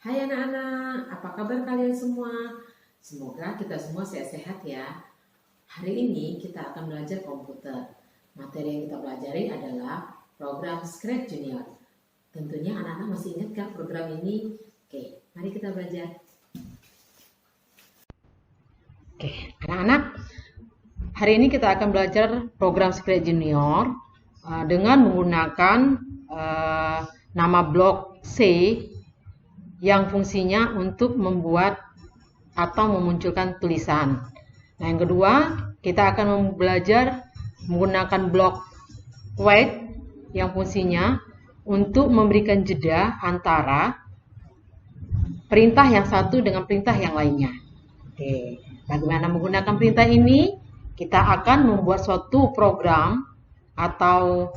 Hai anak-anak, apa kabar kalian semua? Semoga kita semua sehat-sehat ya. Hari ini kita akan belajar komputer. Materi yang kita pelajari adalah program Scratch Junior. Tentunya anak-anak masih ingat kan program ini? Oke, mari kita belajar. Oke, anak-anak, hari ini kita akan belajar program Scratch Junior dengan menggunakan nama blok C yang fungsinya untuk membuat atau memunculkan tulisan. Nah, yang kedua, kita akan belajar menggunakan blok wait yang fungsinya untuk memberikan jeda antara perintah yang satu dengan perintah yang lainnya. Oke, bagaimana menggunakan perintah ini? Kita akan membuat suatu program atau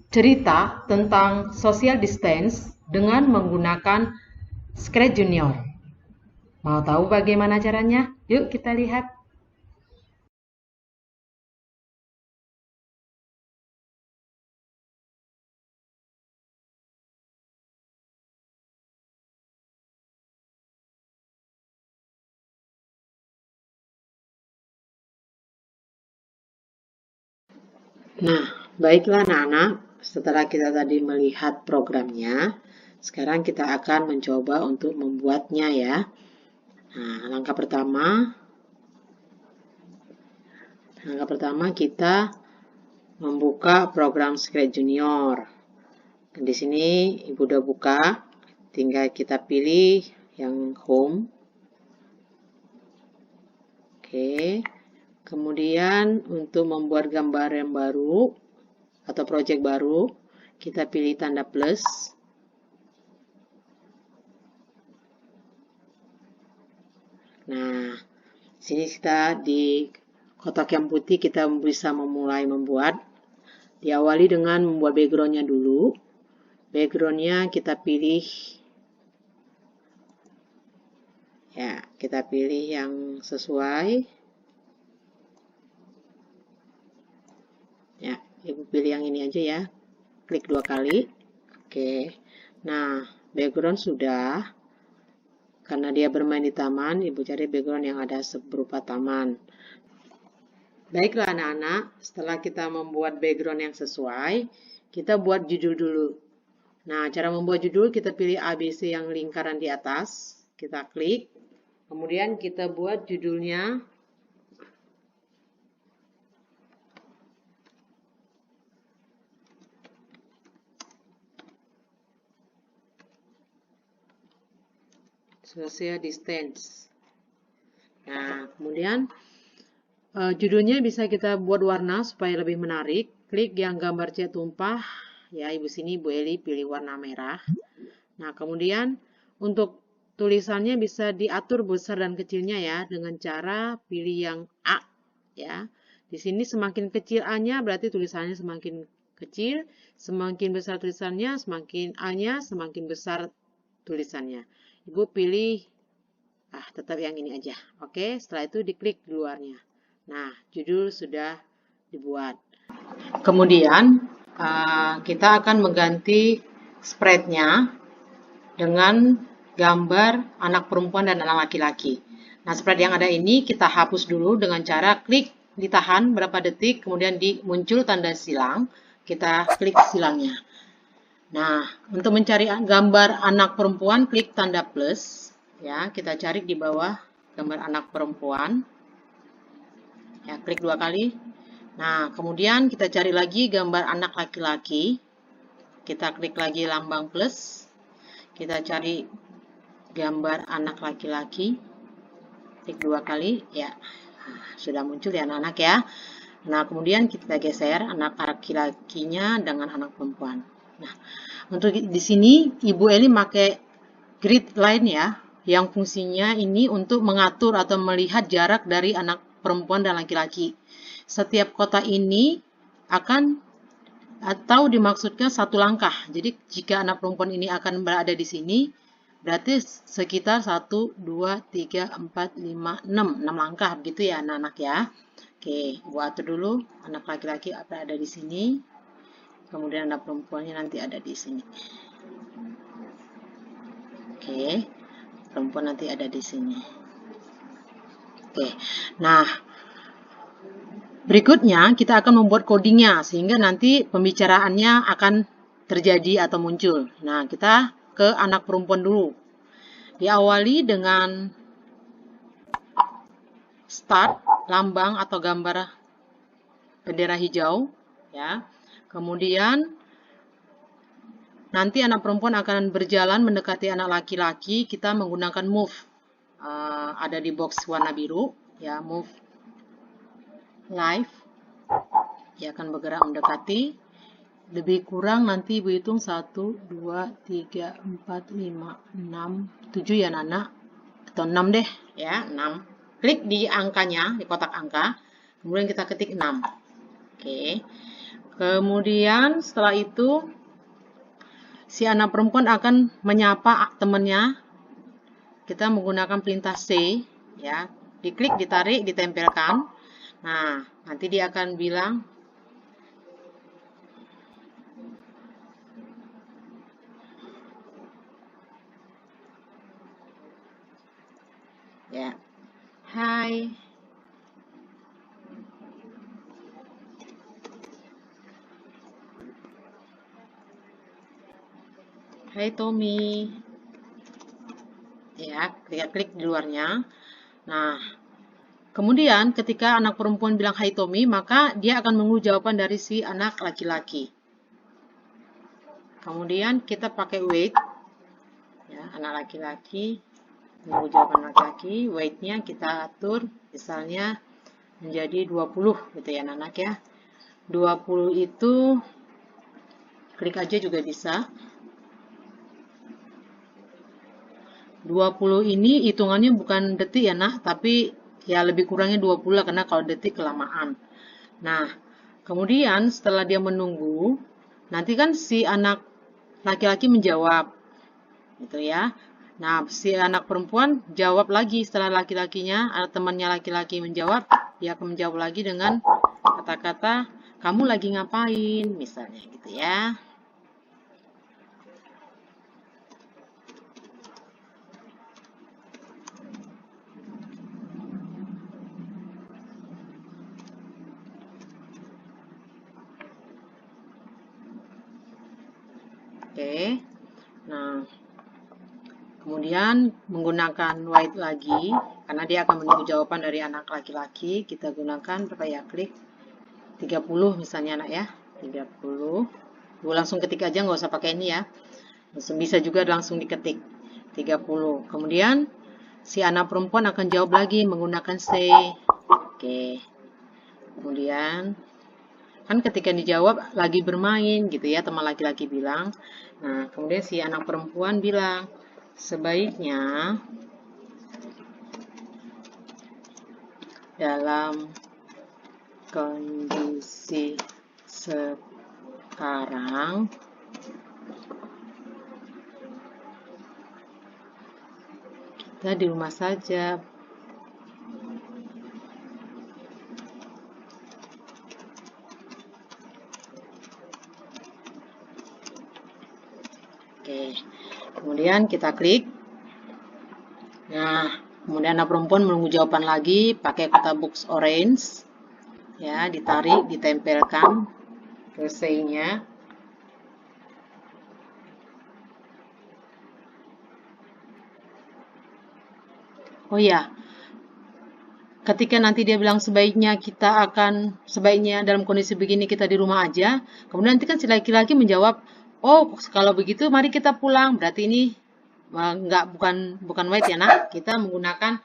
cerita tentang social distance dengan menggunakan Scratch Junior. Mau tahu bagaimana caranya? Yuk kita lihat. Nah, baiklah anak-anak, setelah kita tadi melihat programnya, sekarang kita akan mencoba untuk membuatnya ya. Nah, langkah pertama kita membuka program Scratch Junior. Di sini Ibu udah buka, tinggal kita pilih yang home. Oke. Kemudian untuk membuat gambar yang baru atau project baru, kita pilih tanda plus. Nah, sini kita di kotak yang putih kita bisa memulai membuat. Diawali dengan membuat backgroundnya dulu. Backgroundnya kita pilih, ya kita pilih yang sesuai. Ya, Ibu pilih yang ini aja ya. Klik 2 kali. Oke. Nah, background sudah. Karena dia bermain di taman, Ibu cari background yang ada berupa taman. Baiklah anak-anak, setelah kita membuat background yang sesuai, kita buat judul dulu. Nah, cara membuat judul, kita pilih ABC yang lingkaran di atas. Kita klik. Kemudian kita buat judulnya social distance. Nah, kemudian judulnya bisa kita buat warna supaya lebih menarik. Klik yang gambar cat tumpah. Ya, Ibu sini Bu Eli pilih warna merah. Nah, kemudian untuk tulisannya bisa diatur besar dan kecilnya ya dengan cara pilih yang A ya. Di sini semakin kecil A-nya berarti tulisannya semakin kecil, semakin besar tulisannya, semakin A-nya semakin besar tulisannya. Ibu pilih tetap yang ini aja. Oke, setelah itu diklik di luarnya. Nah, judul sudah dibuat. Kemudian kita akan mengganti spread-nya dengan gambar anak perempuan dan anak laki-laki. Nah, spread yang ada ini kita hapus dulu dengan cara klik, ditahan berapa detik, kemudian muncul tanda silang, kita klik silangnya. Nah, untuk mencari gambar anak perempuan, klik tanda plus. Ya, kita cari di bawah gambar anak perempuan. Ya, klik 2 kali. Nah, kemudian kita cari lagi gambar anak laki-laki. Kita klik lagi lambang plus. Kita cari gambar anak laki-laki. Klik 2 kali. Ya, sudah muncul ya anak-anak ya. Nah, kemudian kita geser anak laki-lakinya dengan anak perempuan. Nah, untuk di sini Ibu Eli pakai grid line ya, yang fungsinya ini untuk mengatur atau melihat jarak dari anak perempuan dan laki-laki. Setiap kotak ini akan atau dimaksudkan satu langkah. Jadi jika anak perempuan ini akan berada di sini, berarti sekitar 1, 2, 3, 4, 5, 6 langkah begitu ya anak-anak ya. Oke, buat dulu anak laki-laki berada di sini. Kemudian anak perempuannya nanti ada di sini. Oke, perempuan nanti ada di sini. Oke, nah berikutnya kita akan membuat codingnya sehingga nanti pembicaraannya akan terjadi atau muncul. Nah, kita ke anak perempuan dulu. Diawali dengan start, lambang atau gambar bendera hijau, ya. Kemudian nanti anak perempuan akan berjalan mendekati anak laki-laki. Kita menggunakan move, ada di box warna biru, ya, move live. Dia akan bergerak mendekati. Lebih kurang nanti Ibu hitung 1, 2, 3, 4, 5, 6, 7 ya Nana, atau 6 deh, ya, 6. Klik di angkanya, di kotak angka, kemudian kita ketik 6. Oke. Kemudian setelah itu si anak perempuan akan menyapa temannya. Kita menggunakan perintah C, ya. Diklik, ditarik, ditempelkan. Nah, nanti dia akan bilang ya, hai. Hai Tommy. Ya, kita klik di luarnya. Nah, kemudian ketika anak perempuan bilang hai Tommy, maka dia akan menunggu jawaban dari si anak laki-laki. Kemudian kita pakai wait, ya, anak laki-laki menunggu jawaban laki-laki. Wait-nya kita atur misalnya menjadi 20 gitu ya anak ya. 20 itu klik aja juga bisa. 20 ini hitungannya bukan detik ya nak, tapi ya lebih kurangnya 20 lah, karena kalau detik kelamaan. Nah, kemudian setelah dia menunggu, nanti kan si anak laki-laki menjawab, gitu ya. Nah, si anak perempuan jawab lagi setelah laki-lakinya, temannya laki-laki menjawab, dia akan menjawab lagi dengan kata-kata, kamu lagi ngapain, misalnya gitu ya. Oke, nah kemudian menggunakan wait lagi, karena dia akan menunggu jawaban dari anak laki-laki. Kita gunakan berapa ya, klik 30 misalnya anak ya, 30. Gue langsung ketik aja, nggak usah pakai ini ya. Bisa juga langsung diketik 30. Kemudian si anak perempuan akan jawab lagi menggunakan say. Oke, kemudian kan ketika dijawab lagi bermain gitu ya, teman laki-laki bilang. Nah, kemudian si anak perempuan bilang, sebaiknya dalam kondisi sekarang kita di rumah saja. Oke, kemudian kita klik. Nah, kemudian anak perempuan menunggu jawaban lagi pakai kata box orange. Ya, ditarik, ditempelkan ke say-nya. Oh ya, ketika nanti dia bilang sebaiknya dalam kondisi begini kita di rumah aja. Kemudian nanti kan si laki-laki menjawab, oh kalau begitu mari kita pulang. Berarti ini bukan wait ya nak. Kita menggunakan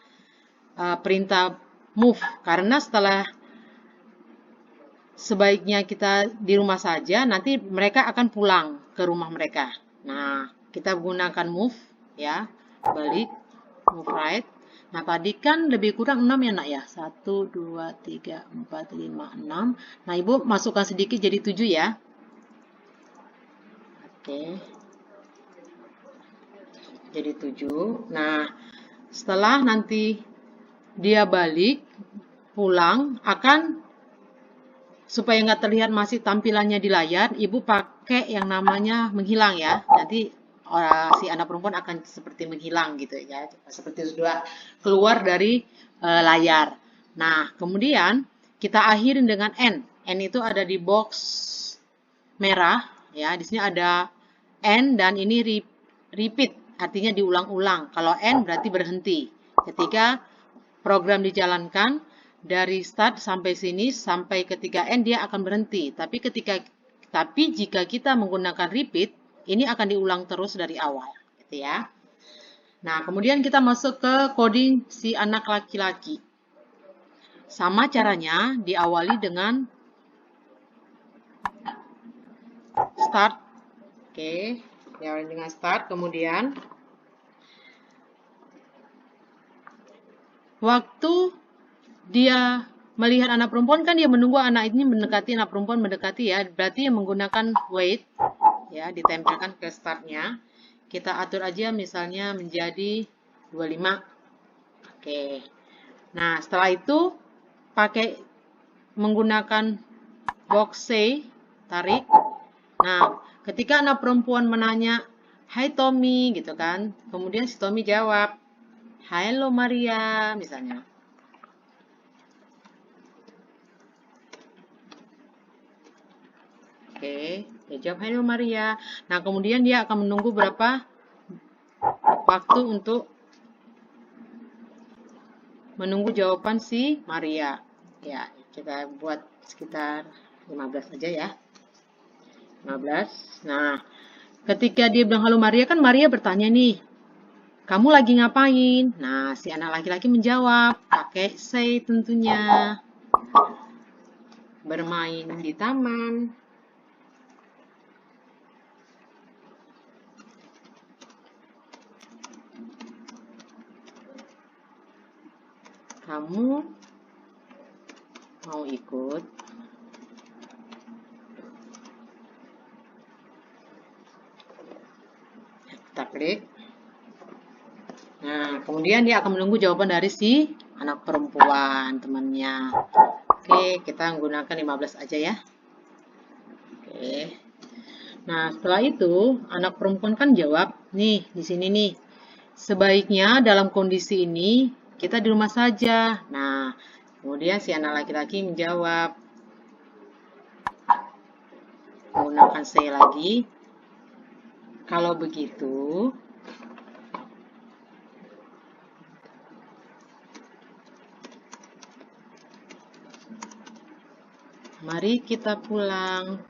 perintah move, karena setelah sebaiknya kita di rumah saja, nanti mereka akan pulang ke rumah mereka. Nah, kita gunakan move ya, balik, move right. Nah, tadi kan lebih kurang 6 ya nak ya, 1, 2, 3, 4, 5, 6. Nah, ibu masukkan sedikit jadi 7 ya. Oke, jadi 7. Nah, setelah nanti dia balik pulang, supaya nggak terlihat masih tampilannya di layar, ibu pakai yang namanya menghilang ya. Nanti si anak perempuan akan seperti menghilang gitu ya, seperti sudah keluar dari layar. Nah, kemudian kita akhirin dengan N. N itu ada di box merah ya. Di sini ada N dan ini repeat, artinya diulang-ulang. Kalau N berarti berhenti. Ketika program dijalankan dari start sampai sini sampai ketika N dia akan berhenti. Tapi jika kita menggunakan repeat, ini akan diulang terus dari awal, gitu ya. Nah, kemudian kita masuk ke coding si anak laki-laki. Sama caranya, diawali dengan start. Oke, diawali dengan start. Kemudian, waktu dia melihat anak perempuan, kan dia menunggu anak ini mendekati, anak perempuan mendekati ya. Berarti yang menggunakan wait, ya, ditempelkan ke startnya. Kita atur aja misalnya menjadi 25. Oke. Nah, setelah itu pakai menggunakan box say, tarik. Nah, ketika anak perempuan menanya, "Hai Tommy," gitu kan. Kemudian si Tommy jawab, "Halo Maria," misalnya. Oke, dia jawab, "Halo Maria." Nah, kemudian dia akan menunggu berapa waktu untuk menunggu jawaban si Maria. Ya, kita buat sekitar 15 aja ya. 15. Nah, ketika dia bilang halo Maria, kan Maria bertanya nih, "Kamu lagi ngapain?" Nah, si anak laki-laki menjawab, pakai say tentunya. Bermain di taman. Kamu mau ikut? Kita klik. Nah, kemudian dia akan menunggu jawaban dari si anak perempuan temannya. Oke, kita menggunakan 15 aja ya. Oke. Nah, setelah itu anak perempuan kan jawab, nih di sini nih. Sebaiknya dalam kondisi ini kita di rumah saja. Nah, kemudian si anak laki-laki menjawab menggunakan say lagi. Kalau begitu, mari kita pulang.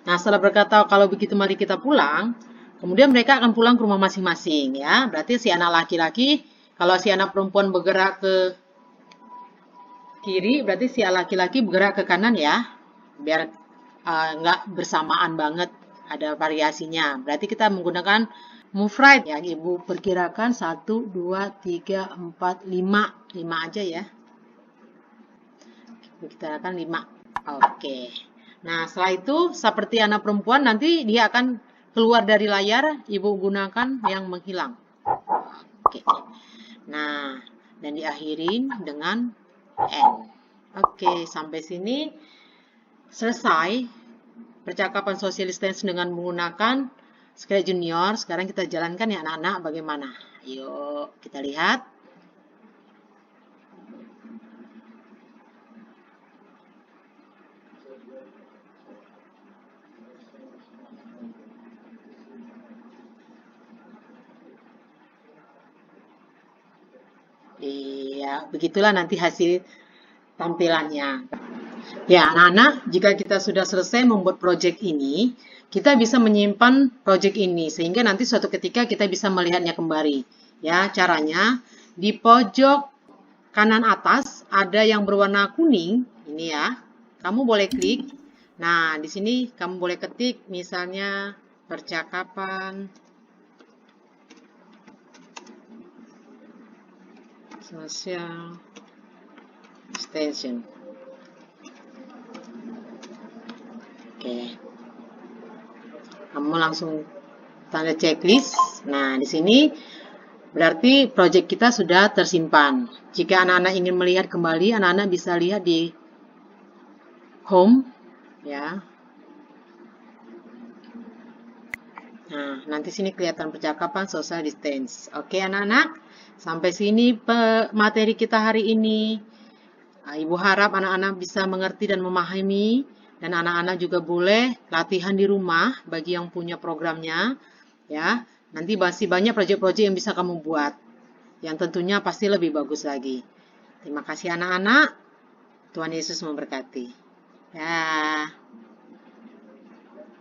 Nah, setelah berkata kalau begitu mari kita pulang, kemudian mereka akan pulang ke rumah masing-masing ya. Berarti si anak laki-laki, kalau si anak perempuan bergerak ke kiri, berarti si laki-laki bergerak ke kanan ya. Biar nggak bersamaan banget, ada variasinya. Berarti kita menggunakan move right ya. Ibu perkirakan 1, 2, 3, 4, 5. 5 aja ya. Kita akan 5. Oke. Nah, setelah itu seperti anak perempuan nanti dia akan keluar dari layar, ibu gunakan yang menghilang. Oke. Nah, dan diakhirin dengan N. Oke, sampai sini selesai percakapan social distance dengan menggunakan Scratch Junior. Sekarang kita jalankan ya anak-anak bagaimana. Yuk, kita lihat. Iya, begitulah nanti hasil tampilannya. Ya, anak-anak, jika kita sudah selesai membuat project ini, kita bisa menyimpan project ini sehingga nanti suatu ketika kita bisa melihatnya kembali. Ya, caranya di pojok kanan atas ada yang berwarna kuning, ini ya. Kamu boleh klik. Nah, di sini kamu boleh ketik misalnya percakapan social extension. Oke. Kamu langsung tanda checklist. Nah, di sini berarti project kita sudah tersimpan. Jika anak-anak ingin melihat kembali, anak-anak bisa lihat di home ya. Nah, nanti sini kelihatan percakapan social distance. Oke, anak-anak, sampai sini materi kita hari ini. Ibu harap anak-anak bisa mengerti dan memahami, dan anak-anak juga boleh latihan di rumah bagi yang punya programnya. Ya, nanti masih banyak proyek-proyek yang bisa kamu buat, yang tentunya pasti lebih bagus lagi. Terima kasih anak-anak. Tuhan Yesus memberkati. Ya.